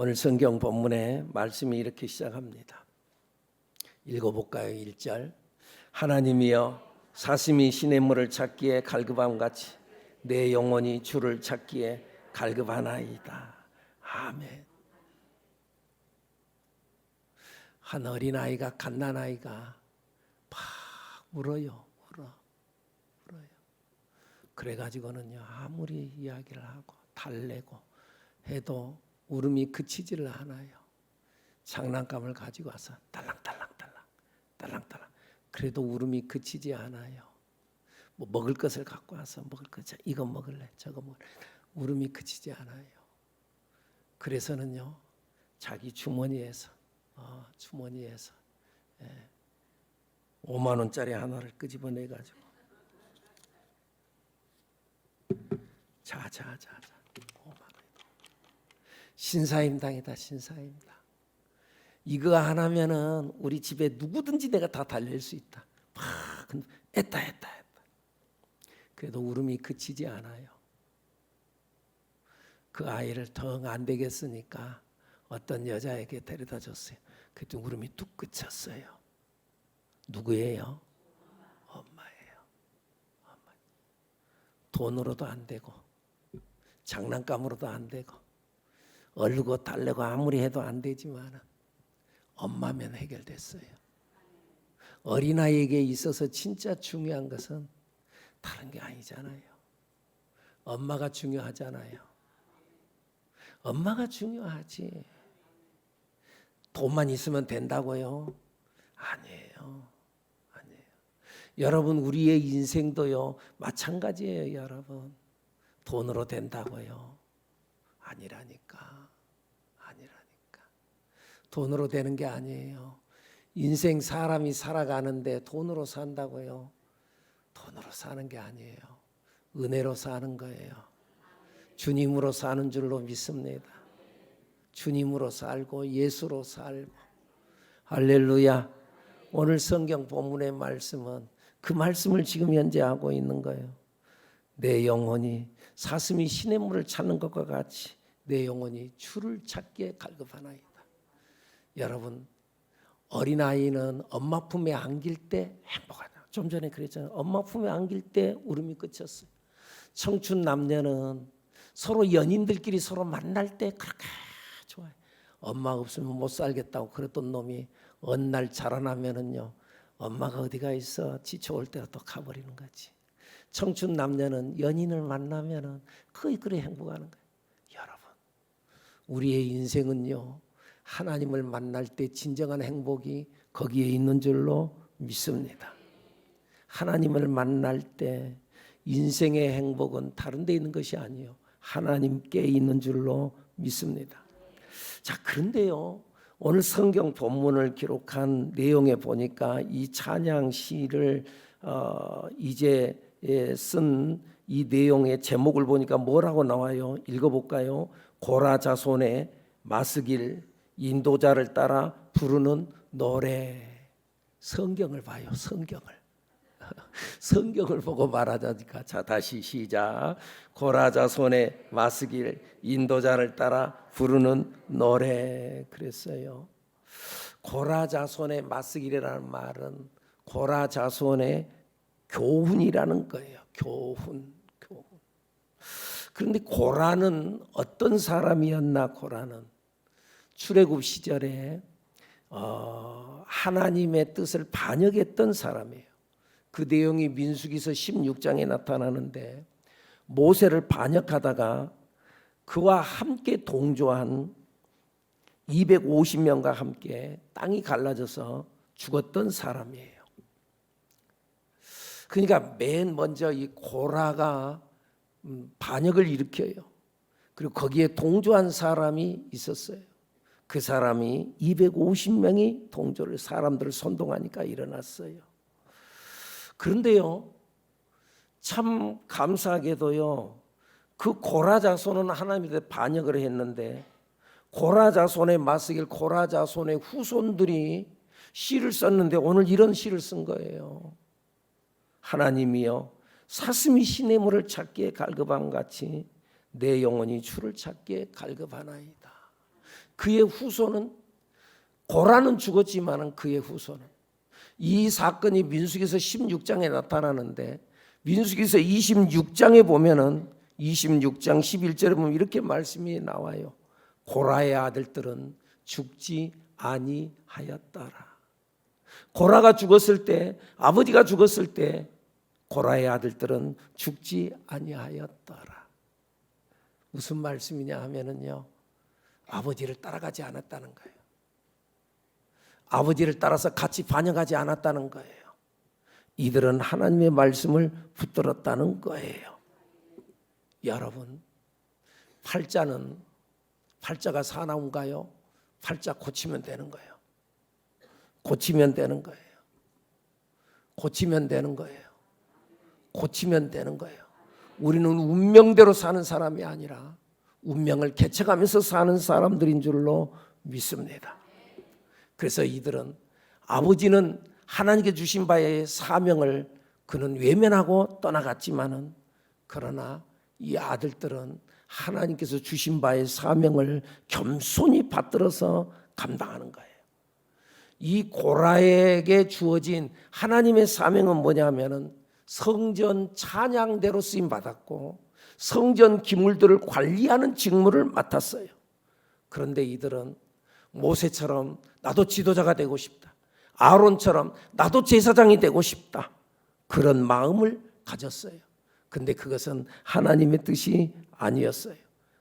오늘 성경 본문의 말씀이 이렇게 시작합니다. 읽어볼까요? 1절. 하나님이여 사슴이 시냇물을 찾기에 갈급함같이 내 영혼이 주를 찾기에 갈급하나이다. 아멘. 한 어린아이가 갓난아이가 막 울어요. 울어요. 그래가지고는요, 아무리 이야기를 하고 달래고 해도 울음이 그치지를 않아요. 장난감을 가지고 와서 딸랑딸랑 그래도 울음이 그치지 않아요. 뭐 먹을 것을 갖고 와서 먹을 것, 이거 먹을래 저거 먹을래, 울음이 그치지 않아요. 그래서는요, 자기 주머니에서 5만 원짜리 하나를 끄집어내 가지고 자 5만 원. 신사임당이다. 신사임당. 이거 안 하면은 우리 집에 누구든지 내가 다 달랠 수 있다. 막 했다. 그래도 울음이 그치지 않아요. 그 아이를 더 안 되겠으니까 어떤 여자에게 데려다 줬어요. 그때 울음이 뚝 그쳤어요. 누구예요? 엄마예요. 엄마. 돈으로도 안 되고 장난감으로도 안 되고 얼고 달래고 아무리 해도 안 되지만 엄마면 해결됐어요. 어린아이에게 있어서 진짜 중요한 것은 다른 게 아니잖아요. 엄마가 중요하잖아요. 엄마가 중요하지. 돈만 있으면 된다고요? 아니에요. 여러분, 우리의 인생도요 마찬가지예요. 여러분, 돈으로 된다고요? 아니라니까. 돈으로 되는 게 아니에요. 인생 사람이 살아가는데 돈으로 산다고요? 돈으로 사는 게 아니에요. 은혜로 사는 거예요. 주님으로 사는 줄로 믿습니다. 주님으로 살고 예수로 살고. 할렐루야. 오늘 성경 본문의 말씀은 그 말씀을 지금 현재 하고 있는 거예요. 내 영혼이 사슴이 시냇물을 찾는 것과 같이 내 영혼이 주를 찾기에 갈급하나이다. 여러분, 어린아이는 엄마 품에 안길 때 행복하다. 좀 전에 그랬잖아요. 엄마 품에 안길 때 울음이 그쳤어요. 청춘 남녀는 서로 연인들끼리 서로 만날 때 그렇게 좋아요. 엄마 없으면 못 살겠다고 그랬던 놈이 어느 날 자라나면은요, 엄마가 어디가 있어 지쳐올 때가 또 가버리는 거지. 청춘 남녀는 연인을 만나면은 거의 그래 행복하는 거예요. 여러분, 우리의 인생은요, 하나님을 만날 때 진정한 행복이 거기에 있는 줄로 믿습니다. 하나님을 만날 때 인생의 행복은 다른 데 있는 것이 아니에요. 하나님께 있는 줄로 믿습니다. 자, 그런데요, 오늘 성경 본문을 기록한 내용에 보니까 이 찬양 시를 이제 쓴 이 내용의 제목을 보니까 뭐라고 나와요? 읽어볼까요? 고라 자손의 마스길 인도자를 따라 부르는 노래. 성경을 봐요. 성경을 보고 말하자니까. 자, 다시 시작. 고라 자손의 마스길 인도자를 따라 부르는 노래. 그랬어요. 고라 자손의 마스길이라는 말은 고라 자손의 교훈이라는 거예요. 교훈. 그런데 고라는 어떤 사람이었나? 고라는 출애굽 시절에 하나님의 뜻을 반역했던 사람이에요. 그 내용이 민수기서 16장에 나타나는데, 모세를 반역하다가 그와 함께 동조한 250명과 함께 땅이 갈라져서 죽었던 사람이에요. 그러니까 맨 먼저 이 고라가 반역을 일으켜요. 그리고 거기에 동조한 사람이 있었어요. 그 사람이 250명이 동조를, 사람들을 선동하니까 일어났어요. 그런데요, 참 감사하게도요, 그 고라 자손은 하나님에 반역을 했는데 고라 자손의 마스길, 고라 자손의 후손들이 시를 썼는데 오늘 이런 시를 쓴 거예요. 하나님이여 사슴이 시냇물을 찾기에 갈급함 같이 내 영혼이 주를 찾기에 갈급하나이다. 그의 후손은 고라는 죽었지만 그의 후손은 이 사건이 민수기서 16장에 나타나는데 민수기서 26장에 보면은 26장 11절에 보면 이렇게 말씀이 나와요. 고라의 아들들은 죽지 아니하였더라. 고라가 죽었을 때, 아버지가 죽었을 때 고라의 아들들은 죽지 아니하였더라. 무슨 말씀이냐 하면은요, 아버지를 따라가지 않았다는 거예요. 아버지를 따라서 같이 반영하지 않았다는 거예요. 이들은 하나님의 말씀을 붙들었다는 거예요. 여러분, 팔자가 사나운가요? 팔자 고치면 되는 거예요. 고치면 되는 거예요. 고치면 되는 거예요. 고치면 되는 거예요. 우리는 운명대로 사는 사람이 아니라 운명을 개척하면서 사는 사람들인 줄로 믿습니다. 그래서 이들은 아버지는 하나님께 주신 바의 사명을 그는 외면하고 떠나갔지만은 그러나 이 아들들은 하나님께서 주신 바의 사명을 겸손히 받들어서 감당하는 거예요. 이 고라에게 주어진 하나님의 사명은 뭐냐면은 성전 찬양대로 쓰임 받았고 성전 기물들을 관리하는 직무를 맡았어요. 그런데 이들은 모세처럼 나도 지도자가 되고 싶다. 아론처럼 나도 제사장이 되고 싶다. 그런 마음을 가졌어요. 근데 그것은 하나님의 뜻이 아니었어요.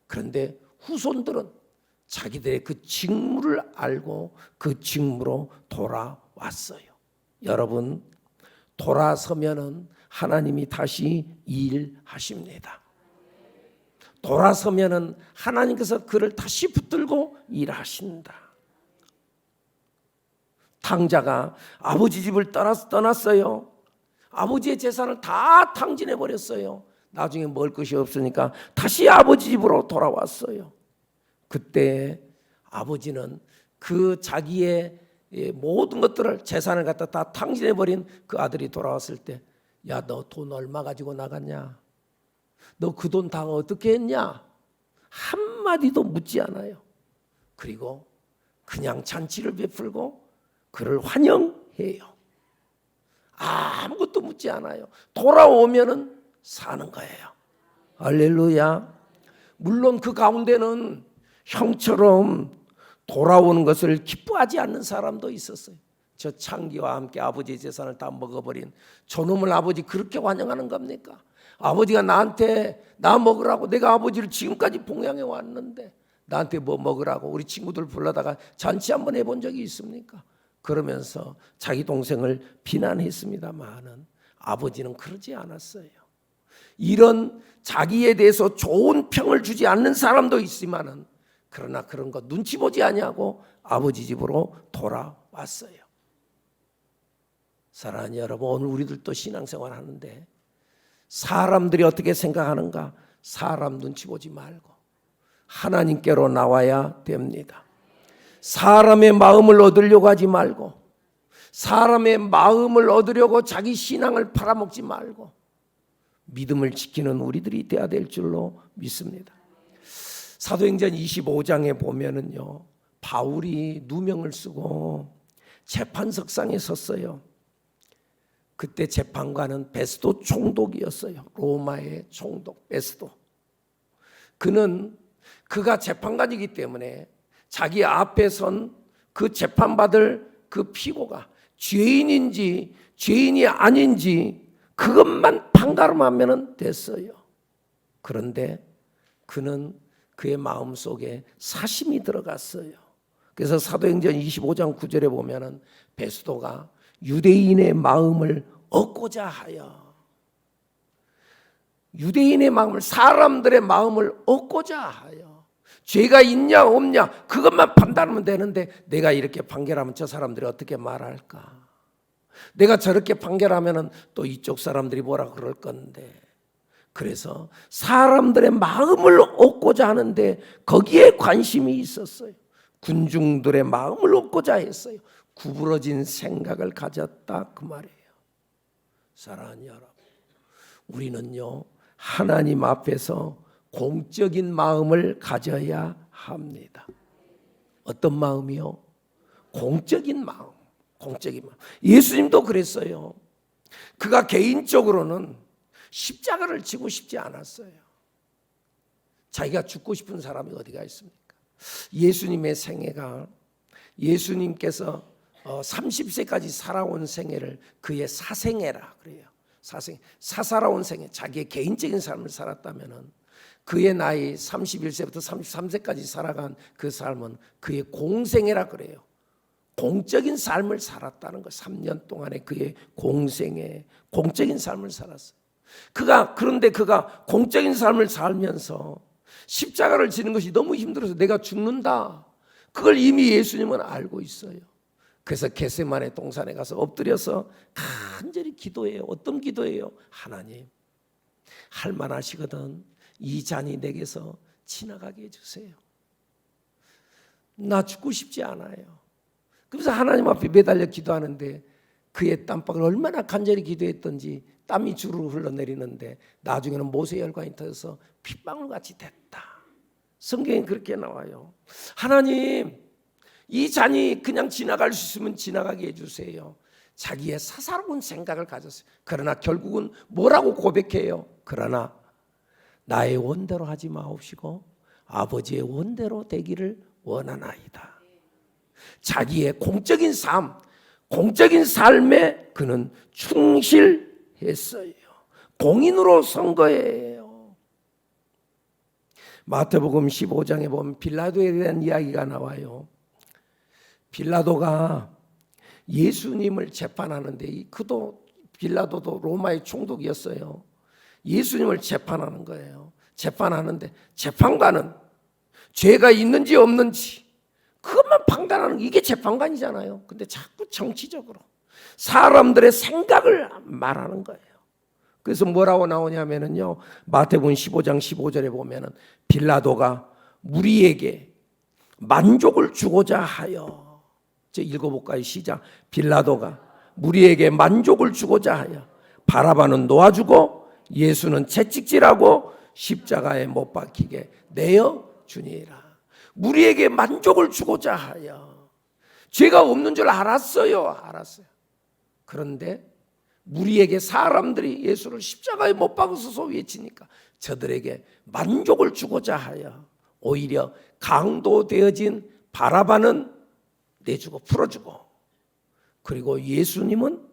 그런데 후손들은 자기들의 그 직무를 알고 그 직무로 돌아왔어요. 여러분, 돌아서면은 하나님이 다시 일하십니다. 돌아서면은 하나님께서 그를 다시 붙들고 일하신다. 탕자가 아버지 집을 떠났어요. 아버지의 재산을 다 탕진해 버렸어요. 나중에 먹을 것이 없으니까 다시 아버지 집으로 돌아왔어요. 그때 아버지는 그 자기의 모든 것들을 재산을 갖다 다 탕진해 버린 그 아들이 돌아왔을 때, 야, 너 돈 얼마 가지고 나갔냐? 너 그 돈 다 어떻게 했냐? 한마디도 묻지 않아요. 그리고 그냥 잔치를 베풀고 그를 환영해요. 아무것도 묻지 않아요. 돌아오면은 사는 거예요. 할렐루야. 물론 그 가운데는 형처럼 돌아오는 것을 기뻐하지 않는 사람도 있었어요. 저 창기와 함께 아버지의 재산을 다 먹어버린 저놈을 아버지 그렇게 환영하는 겁니까? 아버지가 나한테 나 먹으라고, 내가 아버지를 지금까지 봉양해 왔는데 나한테 뭐 먹으라고 우리 친구들 불러다가 잔치 한번 해본 적이 있습니까? 그러면서 자기 동생을 비난했습니다만은 아버지는 그러지 않았어요. 이런 자기에 대해서 좋은 평을 주지 않는 사람도 있지만은 그러나 그런 거 눈치 보지 아니하고 아버지 집으로 돌아왔어요. 사랑하는 여러분, 오늘 우리들도 신앙생활 하는데 사람들이 어떻게 생각하는가 사람 눈치 보지 말고 하나님께로 나와야 됩니다. 사람의 마음을 얻으려고 하지 말고 사람의 마음을 얻으려고 자기 신앙을 팔아먹지 말고 믿음을 지키는 우리들이 돼야 될 줄로 믿습니다. 사도행전 25장에 보면은요, 바울이 누명을 쓰고 재판석상에 섰어요. 그때 재판관은 베스도 총독이었어요. 로마의 총독 베스도. 그가 재판관이기 때문에 자기 앞에 선 그 재판받을 그 피고가 죄인인지 죄인이 아닌지 그것만 판가름하면 됐어요. 그런데 그는 그의 마음속에 사심이 들어갔어요. 그래서 사도행전 25장 9절에 보면은 베스도가 유대인의 마음을 얻고자 하여, 유대인의 마음을, 사람들의 마음을 얻고자 하여 죄가 있냐 없냐 그것만 판단하면 되는데 내가 이렇게 판결하면 저 사람들이 어떻게 말할까? 내가 저렇게 판결하면 또 이쪽 사람들이 뭐라 그럴 건데. 그래서 사람들의 마음을 얻고자 하는데 거기에 관심이 있었어요. 군중들의 마음을 얻고자 했어요. 구부러진 생각을 가졌다 그 말이에요. 사랑하는 여러분, 우리는요 하나님 앞에서 공적인 마음을 가져야 합니다. 어떤 마음이요? 공적인 마음. 공적인 마음. 예수님도 그랬어요. 그가 개인적으로는 십자가를 지고 싶지 않았어요. 자기가 죽고 싶은 사람이 어디가 있습니까? 예수님의 생애가 예수님께서 30세까지 살아온 생애를 그의 사생애라 그래요. 사살아온 생애, 자기의 개인적인 삶을 살았다면은 그의 나이 31세부터 33세까지 살아간 그 삶은 그의 공생애라 그래요. 공적인 삶을 살았다는 거. 3년 동안의 그의 공생애, 공적인 삶을 살았어요. 그런데 그가 공적인 삶을 살면서 십자가를 지는 것이 너무 힘들어서 내가 죽는다. 그걸 이미 예수님은 알고 있어요. 그래서 겟세마네 동산에 가서 엎드려서 간절히 기도해요. 어떤 기도예요? 하나님, 할 만하시거든 이 잔이 내게서 지나가게 해주세요. 나 죽고 싶지 않아요. 그래서 하나님 앞에 매달려 기도하는데 그의 땀방울 얼마나 간절히 기도했던지 땀이 주르르 흘러내리는데 나중에는 모세혈관이 터져서 핏방울같이 됐다. 성경에 그렇게 나와요. 하나님, 이 잔이 그냥 지나갈 수 있으면 지나가게 해주세요. 자기의 사사로운 생각을 가졌어요. 그러나 결국은 뭐라고 고백해요? 그러나 나의 원대로 하지 마옵시고 아버지의 원대로 되기를 원하나이다. 자기의 공적인 삶, 공적인 삶에 그는 충실했어요. 공인으로 선 거예요. 마태복음 15장에 보면 빌라도에 대한 이야기가 나와요. 빌라도가 예수님을 재판하는데 그도 빌라도도 로마의 총독이었어요. 예수님을 재판하는 거예요. 재판하는데 재판관은 죄가 있는지 없는지 그것만 판단하는 게 이게 재판관이잖아요. 근데 자꾸 정치적으로 사람들의 생각을 말하는 거예요. 그래서 뭐라고 나오냐면요. 마태복음 15장 15절에 보면은 빌라도가 무리에게 만족을 주고자 하여 읽어볼까요? 시작. 빌라도가 무리에게 만족을 주고자 하여 바라바는 놓아주고 예수는 채찍질하고 십자가에 못 박히게 내어 주니라. 무리에게 만족을 주고자 하여 죄가 없는 줄 알았어요. 그런데 무리에게 사람들이 예수를 십자가에 못 박으소서 외치니까 저들에게 만족을 주고자 하여 오히려 강도되어진 바라바는 내주고 풀어주고 그리고 예수님은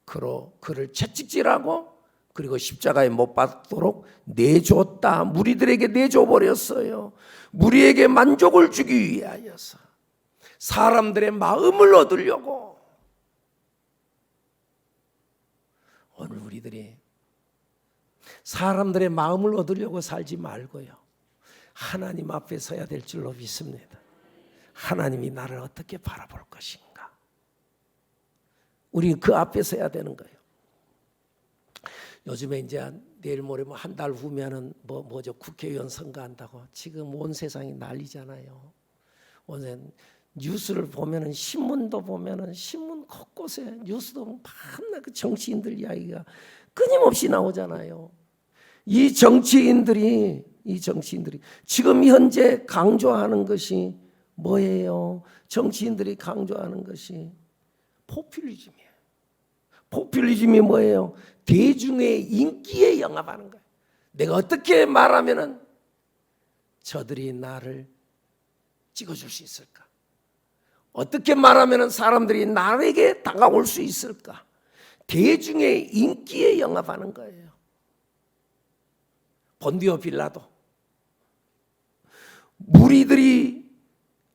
그를 채찍질하고 그리고 십자가에 못 박도록 내줬다. 무리들에게 내줘버렸어요. 무리에게 만족을 주기 위하여서 사람들의 마음을 얻으려고. 오늘 우리들이 사람들의 마음을 얻으려고 살지 말고요. 하나님 앞에 서야 될 줄로 믿습니다. 하나님이 나를 어떻게 바라볼 것인가. 우리 그 앞에 서야 되는 거예요. 요즘에 이제 내일 모레 한 달 후면은 뭐죠? 국회의원 선거한다고 지금 온 세상이 난리잖아요. 오늘 뉴스를 보면은 신문도 보면은 신문 곳곳에 뉴스도 맨날 그 정치인들 이야기가 끊임없이 나오잖아요. 이 정치인들이 지금 현재 강조하는 것이 뭐예요? 정치인들이 강조하는 것이 포퓰리즘이에요. 포퓰리즘이 뭐예요? 대중의 인기에 영합하는 거예요. 내가 어떻게 말하면은 저들이 나를 찍어줄 수 있을까? 어떻게 말하면은 사람들이 나에게 다가올 수 있을까? 대중의 인기에 영합하는 거예요. 본디오 빌라도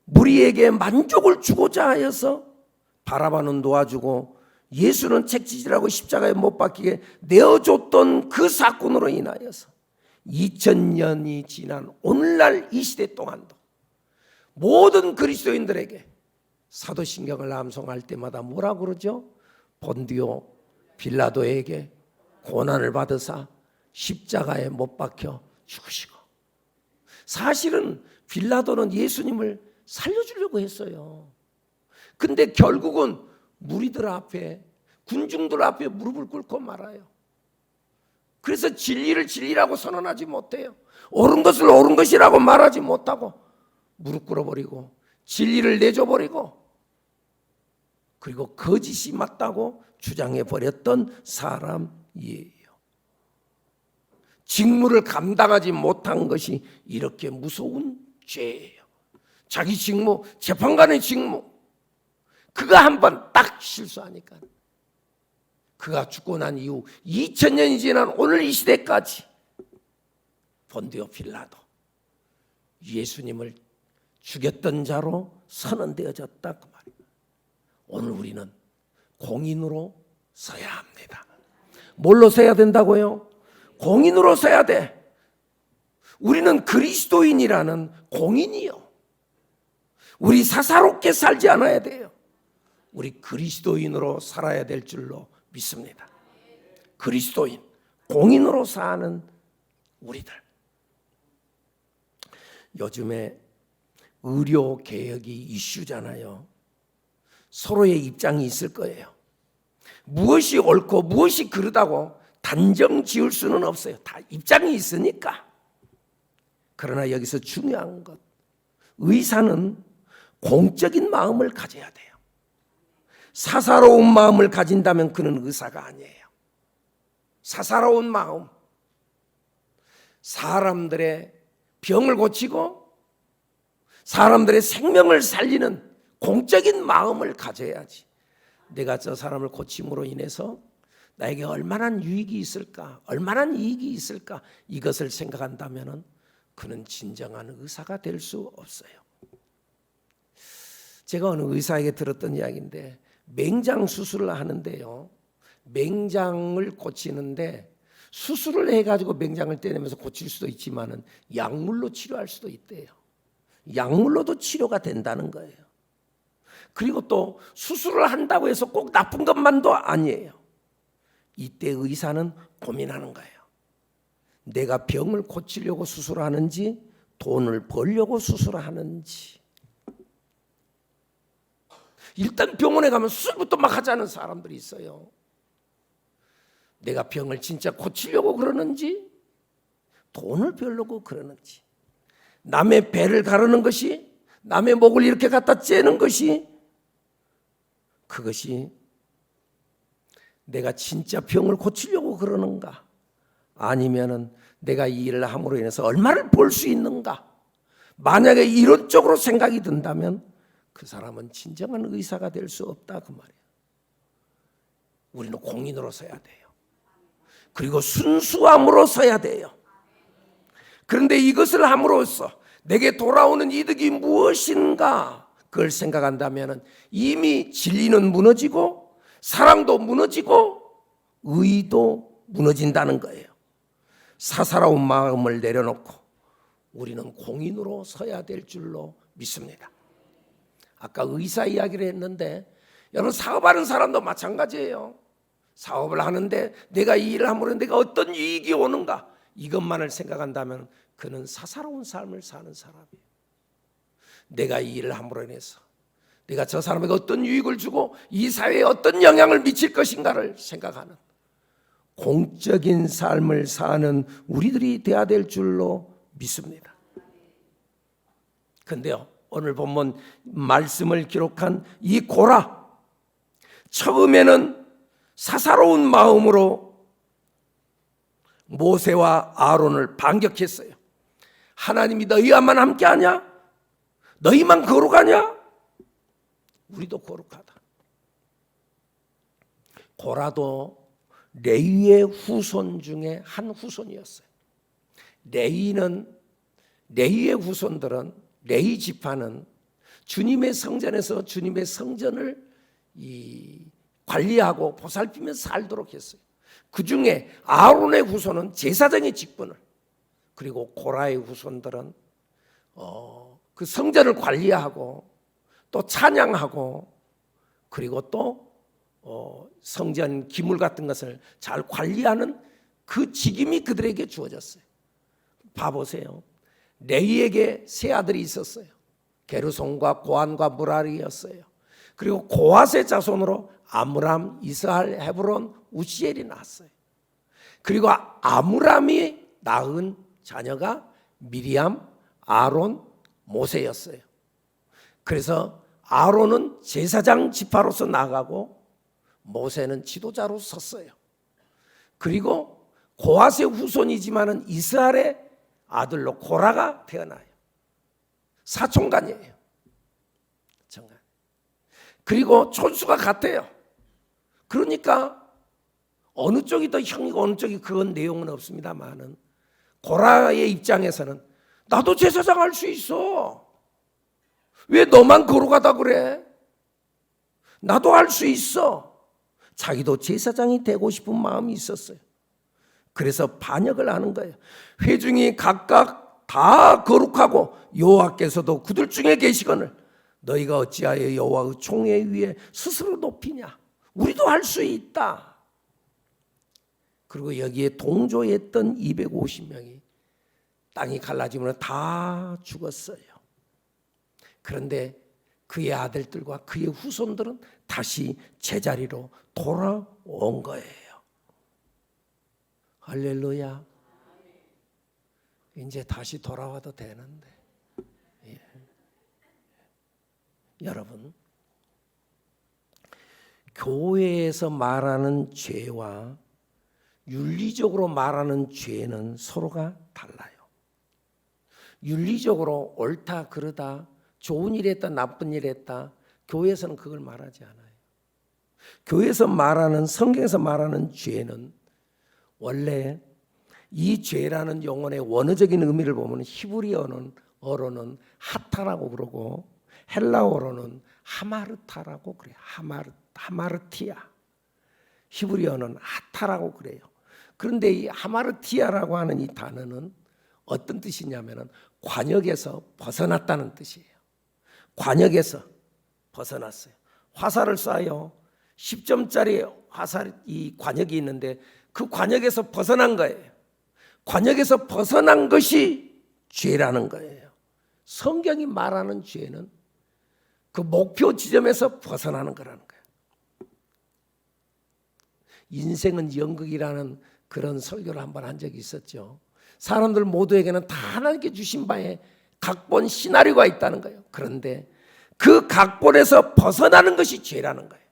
무리에게 만족을 주고자 하여서 바라바는 놓아주고 예수는 채찍질하고 십자가에 못 박히게 내어줬던 그 사건으로 인하여서 2000년이 지난 오늘날 이 시대 동안도 모든 그리스도인들에게 사도신경을 암송할 때마다 뭐라고 그러죠? 본디오 빌라도에게 고난을 받으사 십자가에 못 박혀 죽으시고, 사실은 빌라도는 예수님을 살려주려고 했어요. 근데 결국은 무리들 앞에, 군중들 앞에 무릎을 꿇고 말아요. 그래서 진리를 진리라고 선언하지 못해요. 옳은 것을 옳은 것이라고 말하지 못하고 무릎 꿇어버리고 진리를 내줘버리고 그리고 거짓이 맞다고 주장해버렸던 사람이에요. 직무를 감당하지 못한 것이 이렇게 무서운 죄예요. 자기 직무, 재판관의 직무, 그가 한번 딱 실수하니까 그가 죽고 난 이후 2000년이 지난 오늘 이 시대까지 본디오 빌라도 예수님을 죽였던 자로 선언되어졌다 그 말이에요. 오늘 우리는 공인으로 서야 합니다. 뭘로 서야 된다고요? 공인으로 서야 돼. 우리는 그리스도인이라는 공인이요. 우리 사사롭게 살지 않아야 돼요. 우리 그리스도인으로 살아야 될 줄로 믿습니다. 그리스도인, 공인으로 사는 우리들. 요즘에 의료개혁이 이슈잖아요. 서로의 입장이 있을 거예요. 무엇이 옳고 무엇이 그르다고 단정 지을 수는 없어요. 다 입장이 있으니까. 그러나 여기서 중요한 것, 의사는 공적인 마음을 가져야 돼요. 사사로운 마음을 가진다면 그는 의사가 아니에요. 사사로운 마음, 사람들의 병을 고치고 사람들의 생명을 살리는 공적인 마음을 가져야지. 내가 저 사람을 고침으로 인해서 나에게 얼마나 유익이 있을까, 얼마나 이익이 있을까, 이것을 생각한다면 그는 진정한 의사가 될 수 없어요. 제가 어느 의사에게 들었던 이야기인데, 맹장 수술을 하는데요, 맹장을 고치는데 수술을 해가지고 맹장을 떼내면서 고칠 수도 있지만은 약물로 치료할 수도 있대요. 약물로도 치료가 된다는 거예요. 그리고 또 수술을 한다고 해서 꼭 나쁜 것만도 아니에요. 이때 의사는 고민하는 거예요. 내가 병을 고치려고 수술하는지 돈을 벌려고 수술하는지. 일단 병원에 가면 수술부터 막 하자는 사람들이 있어요. 내가 병을 진짜 고치려고 그러는지 돈을 벌려고 그러는지. 남의 배를 가르는 것이, 남의 목을 이렇게 갖다 째는 것이, 그것이 내가 진짜 병을 고치려고 그러는가, 아니면은 내가 이 일을 함으로 인해서 얼마를 벌 수 있는가. 만약에 이런 쪽으로 생각이 든다면 그 사람은 진정한 의사가 될 수 없다 그 말이에요. 우리는 공인으로 서야 돼요. 그리고 순수함으로 서야 돼요. 그런데 이것을 함으로써 내게 돌아오는 이득이 무엇인가, 그걸 생각한다면 이미 진리는 무너지고 사랑도 무너지고 의도 무너진다는 거예요. 사사로운 마음을 내려놓고 우리는 공인으로 서야 될 줄로 믿습니다. 아까 의사 이야기를 했는데 여러분, 사업하는 사람도 마찬가지예요. 사업을 하는데 내가 이 일을 함으로 내가 어떤 이익이 오는가, 이것만을 생각한다면 그는 사사로운 삶을 사는 사람이에요. 내가 이 일을 함으로 인해서 내가 저 사람에게 어떤 유익을 주고 이 사회에 어떤 영향을 미칠 것인가를 생각하는 공적인 삶을 사는 우리들이 되어야 될 줄로 믿습니다. 그런데요, 오늘 본문 말씀을 기록한 이 고라, 처음에는 사사로운 마음으로 모세와 아론을 반격했어요. 하나님이 너희와만 함께하냐? 너희만 거룩하냐? 우리도 거룩하다. 고라도 레위의 후손 중에 한 후손이었어요. 레위의 후손들은, 레위 지파는 주님의 성전에서 주님의 성전을 관리하고 보살피며 살도록 했어요. 그 중에 아론의 후손은 제사장의 직분을, 그리고 고라의 후손들은 그 성전을 관리하고 또 찬양하고, 그리고 또 성전 기물 같은 것을 잘 관리하는 그 직임이 그들에게 주어졌어요. 봐보세요. 레위에게 세 아들이 있었어요. 게르손과 고한과 무라리였어요. 그리고 고핫의 자손으로 아므람, 이스할, 헤브론, 우시엘이 나왔어요. 그리고 아므람이 낳은 자녀가 미리암, 아론, 모세였어요. 그래서 아론은 제사장 지파로서 나가고 모세는 지도자로 섰어요. 그리고 고핫의 후손이지만은 이스라엘의 아들로 고라가 태어나요. 사총단이에요. 그리고 촌수가 같아요. 그러니까 어느 쪽이 더 형이고 어느 쪽이 그건 내용은 없습니다만은 고라의 입장에서는 나도 제사장 할 수 있어. 왜 너만 거룩하다 그래? 나도 할 수 있어. 자기도 제사장이 되고 싶은 마음이 있었어요. 그래서 반역을 하는 거예요. 회중이 각각 다 거룩하고 여호와께서도 그들 중에 계시거늘 너희가 어찌하여 여호와의 총회 위에 스스로 높이냐? 우리도 할 수 있다. 그리고 여기에 동조했던 250명이 땅이 갈라지면 다 죽었어요. 그런데 그의 아들들과 그의 후손들은 다시 제자리로 돌아온 거예요. 할렐루야. 이제 다시 돌아와도 되는데. 예. 여러분, 교회에서 말하는 죄와 윤리적으로 말하는 죄는 서로가 달라요. 윤리적으로 옳다 그르다, 좋은 일 했다 나쁜 일 했다, 교회에서는 그걸 말하지 않아요. 교회에서 말하는, 성경에서 말하는 죄는 원래 이 죄라는 용어의 원어적인 의미를 보면 히브리어로는 하타라고 그러고 헬라어로는 하마르타라고 그래요. 하마르티아. 히브리어는 하타라고 그래요. 그런데 이 하마르티아라고 하는 이 단어는 어떤 뜻이냐면은 관역에서 벗어났다는 뜻이에요. 관역에서 벗어났어요. 화살을 쏴요. 10점짜리 화살, 이 관역이 있는데 그 관역에서 벗어난 거예요. 관역에서 벗어난 것이 죄라는 거예요. 성경이 말하는 죄는 그 목표 지점에서 벗어나는 거라는 거예요. 인생은 연극이라는 그런 설교를 한번 한 적이 있었죠. 사람들 모두에게는 다 하나님께 주신 바에 각본 시나리오가 있다는 거예요. 그런데 그 각본에서 벗어나는 것이 죄라는 거예요.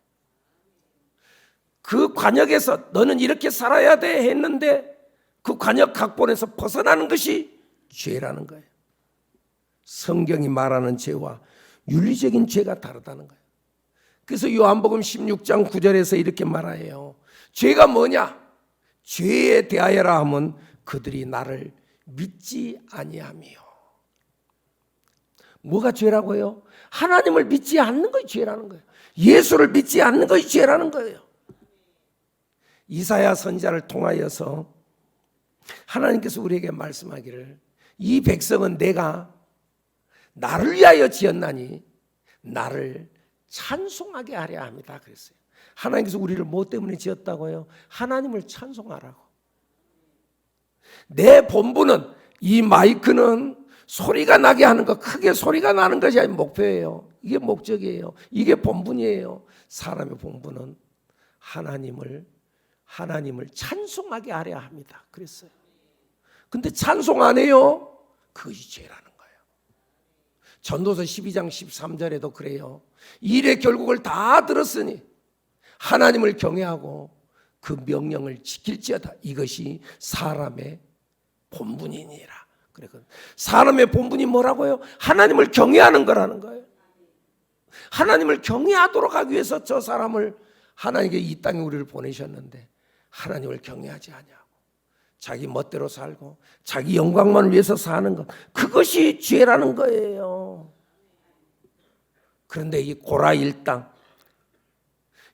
그 관역에서 너는 이렇게 살아야 돼 했는데 그 관역 각본에서 벗어나는 것이 죄라는 거예요. 성경이 말하는 죄와 윤리적인 죄가 다르다는 거예요. 그래서 요한복음 16장 9절에서 이렇게 말해요. 죄가 뭐냐? 죄에 대하여라 하면 그들이 나를 믿지 아니하며. 뭐가 죄라고요? 하나님을 믿지 않는 것이 죄라는 거예요. 예수를 믿지 않는 것이 죄라는 거예요. 이사야 선지자를 통하여서 하나님께서 우리에게 말씀하기를 이 백성은 내가 나를 위하여 지었나니 나를 찬송하게 하려 합니다. 그랬어요. 하나님께서 우리를 뭐 때문에 지었다고요? 하나님을 찬송하라고. 내 본분은 이 마이크는 소리가 나게 하는 것, 크게 소리가 나는 것이 아닌 목표예요. 이게 목적이에요. 이게 본분이에요. 사람의 본분은 하나님을 찬송하게 하려 합니다. 그랬어요. 근데 찬송 안 해요? 그것이 죄라는 거예요. 전도서 12장 13절에도 그래요. 일의 결국을 다 들었으니 하나님을 경외하고 그 명령을 지킬지어다. 이것이 사람의 본분이니라. 그러니까 사람의 본분이 뭐라고요? 하나님을 경외하는 거라는 거예요. 하나님을 경외하도록 하기 위해서 저 사람을 하나님께 이 땅에 우리를 보내셨는데 하나님을 경외하지 않냐고 자기 멋대로 살고 자기 영광만 위해서 사는 것, 그것이 죄라는 거예요. 그런데 이 고라 일당,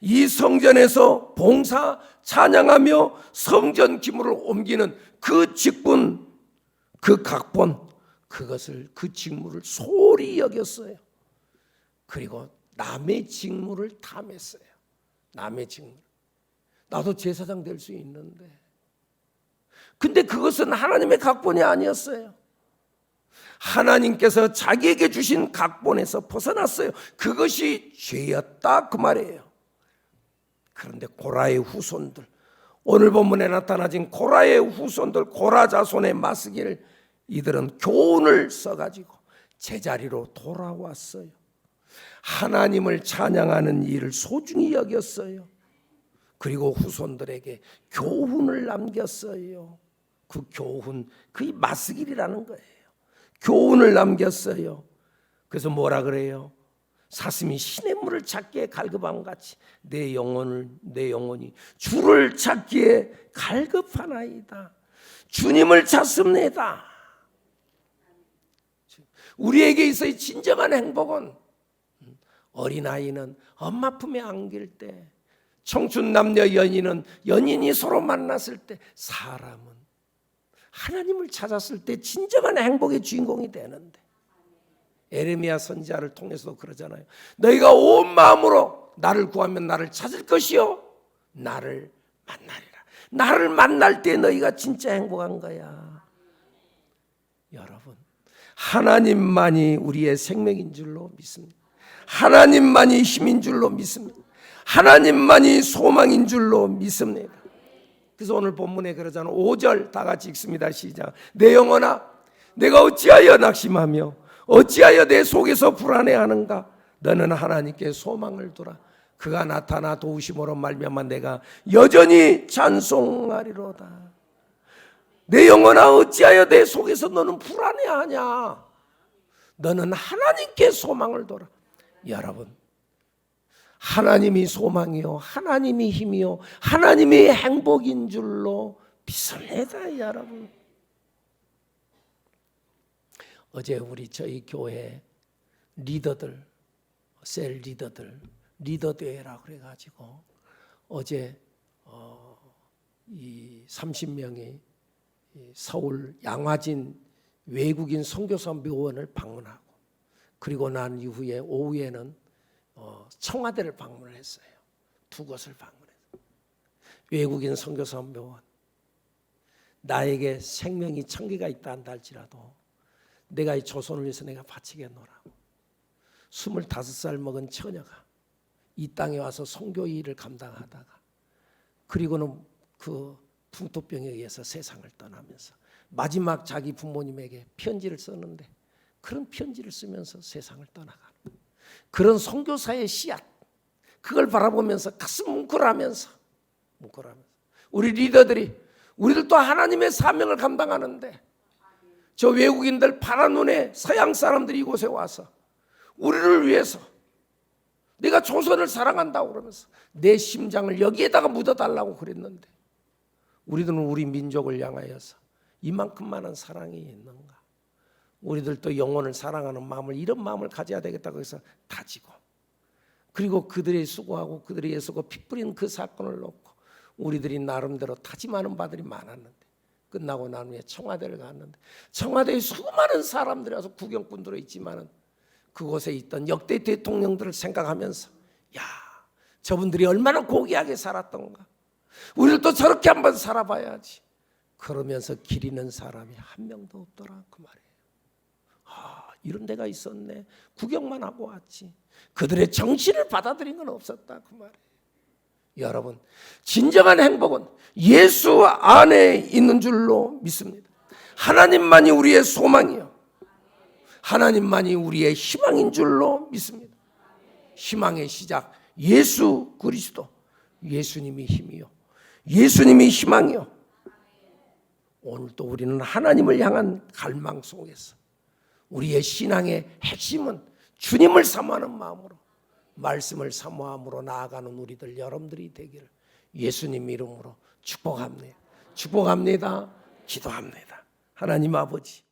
이 성전에서 봉사 찬양하며 성전 기물을 옮기는 그 직분, 그 각본, 그것을, 그 직무를 소홀히 여겼어요. 그리고 남의 직무를 탐했어요. 남의 직무. 나도 제사장 될 수 있는데. 근데 그것은 하나님의 각본이 아니었어요. 하나님께서 자기에게 주신 각본에서 벗어났어요. 그것이 죄였다, 그 말이에요. 그런데 고라의 후손들, 오늘 본문에 나타나진 고라의 후손들, 고라 자손의 마스기를 이들은 교훈을 써가지고 제자리로 돌아왔어요. 하나님을 찬양하는 일을 소중히 여겼어요. 그리고 후손들에게 교훈을 남겼어요. 그 교훈, 그게 마스길이라는 거예요. 교훈을 남겼어요. 그래서 뭐라 그래요? 사슴이 신의 물을 찾기에 갈급함 같이 내 영혼이 주를 찾기에 갈급하나이다. 주님을 찾습니다. 우리에게 있어의 진정한 행복은 어린아이는 엄마 품에 안길 때, 청춘 남녀 연인이 서로 만났을 때, 사람은 하나님을 찾았을 때 진정한 행복의 주인공이 되는데, 에레미야 선지자를 통해서도 그러잖아요. 너희가 온 마음으로 나를 구하면 나를 찾을 것이요 나를 만나리라. 나를 만날 때 너희가 진짜 행복한 거야. 여러분, 하나님만이 우리의 생명인 줄로 믿습니다. 하나님만이 힘인 줄로 믿습니다. 하나님만이 소망인 줄로 믿습니다. 그래서 오늘 본문에 그러잖아요. 5절 다 같이 읽습니다. 시작. 내 영혼아, 내가 어찌하여 낙심하며 어찌하여 내 속에서 불안해하는가? 너는 하나님께 소망을 두라. 그가 나타나 도우심으로 말미암아 내가 여전히 찬송하리로다. 내 영혼아, 어찌하여 내 속에서 너는 불안해하냐? 너는 하나님께 소망을 두라. 여러분, 하나님이 소망이요, 하나님이 힘이요, 하나님이 행복인 줄로 믿습니다. 여러분, 어제 저희 교회 리더들, 셀 리더들 리더대회라 그래가지고 어제 이 30명이 서울 양화진 외국인 선교사 묘원을 방문하고, 그리고 난 이후에 오후에는 청와대를 방문했어요. 두 곳을 방문했어요. 외국인 선교사 묘원. 나에게 생명이 1000개가 있다 한다 할지라도 내가 이 조선을 위해서 내가 바치겠노라고 25살 먹은 처녀가 이 땅에 와서 선교 일을 감당하다가, 그리고는 그 풍토병에 의해서 세상을 떠나면서 마지막 자기 부모님에게 편지를 썼는데, 그런 편지를 쓰면서 세상을 떠나가는 그런 선교사의 씨앗, 그걸 바라보면서 가슴 뭉클하면서 우리 리더들이, 우리들도 하나님의 사명을 감당하는데 저 외국인들 파란 눈에 서양 사람들이 이곳에 와서 우리를 위해서 내가 조선을 사랑한다고 그러면서 내 심장을 여기에다가 묻어달라고 그랬는데, 우리들은 우리 민족을 향하여서 이만큼 많은 사랑이 있는가? 우리들도 영혼을 사랑하는 마음을, 이런 마음을 가져야 되겠다고 해서 다지고, 그리고 그들이 수고하고 그들이 애쓰고 피 뿌린 그 사건을 놓고 우리들이 나름대로 다짐하는 바들이 많았는데, 끝나고 난 후에 청와대를 갔는데 청와대에 수많은 사람들이 와서 구경꾼들로 있지만은 그곳에 있던 역대 대통령들을 생각하면서, 야, 저분들이 얼마나 고귀하게 살았던가, 우리도 저렇게 한번 살아봐야지. 그러면서 기리는 사람이 한 명도 없더라 그 말이에요. 이런 데가 있었네. 구경만 하고 왔지. 그들의 정신을 받아들인 건 없었다 그 말이에요. 여러분, 진정한 행복은 예수 안에 있는 줄로 믿습니다. 하나님만이 우리의 소망이요, 하나님만이 우리의 희망인 줄로 믿습니다. 희망의 시작 예수 그리스도, 예수님이 힘이요, 예수님이 희망이요. 오늘도 우리는 하나님을 향한 갈망 속에서 우리의 신앙의 핵심은 주님을 사모하는 마음으로, 말씀을 사모함으로 나아가는 우리들 여러분들이 되기를 예수님 이름으로 축복합니다. 축복합니다. 기도합니다. 하나님 아버지,